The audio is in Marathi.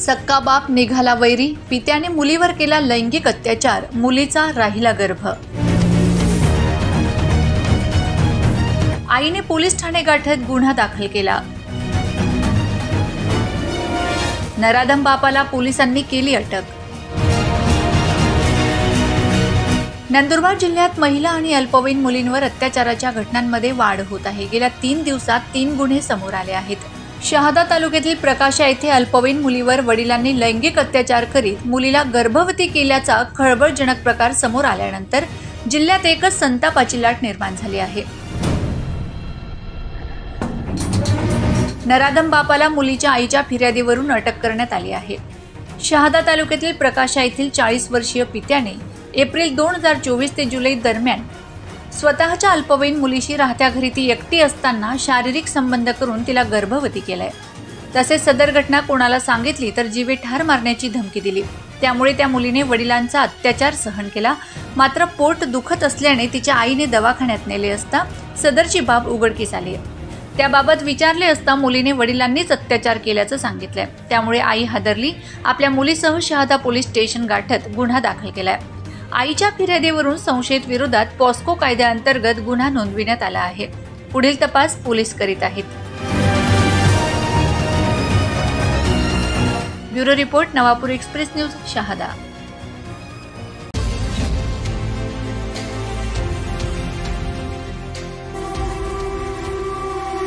सक्का बाप निघाला वैरी, पित्याने मुलीवर केला लैंगिक अत्याचार, मुलीचा राहिला गर्भ। आईने पोलीस ठाणे गाठत गुन्हा दाखल केला। नराधम बापाला पोलिसांनी केली अटक। नंदुरबार जिल्ह्यात महिला आणि अल्पवयीन मुलींवर अत्याचाराच्या घटनांमध्ये वाढ होत आहे। गेल्या 3 दिवसात 3 गुन्हे समोर आले आहेत। शहादा तालुक्यातील प्रकाशा येथे अल्पवयीन मुलीवर वडिलांनी लैंगिक अत्याचार करीत मुलीला गर्भवती केल्याचा खळबळजनक प्रकार समोर आल्यानंतर जिल्ह्यात एकच संतापाची लाट निर्माण झाली आहे। नराधम बापाला मुलीच्या आईच्या फिर्यादीवरून अटक करण्यात आली आहे। शहादा तालुक्यातील प्रकाशा येथील 40 वर्षीय पित्याने एप्रिल 2024 ते जुलै दरम्यान स्वतःच्या अल्पवयीन मुलीशी राहत्या घरी ती एकटी असताना शारीरिक संबंध करून तिला गर्भवती केलाय। तसेच सदर घटना कोणाला सांगितली तर जीवे ठार मारण्याची धमकी दिली। त्यामुळे त्या मुलीने वडिलांचा अत्याचार सहन केला। मात्र पोट दुखत असल्याने तिच्या आईने दवाखान्यात नेले असता सदरची बाब उघडकीस आली। त्याबाबत विचारले असता मुलीने वडिलांनीच अत्याचार केल्याचं सांगितलंय। त्यामुळे आई हादरली। आपल्या मुलीसह शहादा पोलीस स्टेशन गाठत गुन्हा दाखल केलाय। आईच्या फिर्यादीवरून संशयित विरोधात पॉस्को कायद्याअंतर्गत गुन्हा नोंदविण्यात आला आहे। पुढील तपास पोलीस करीत आहेत। Bureau report, Navapur express news, Shahada.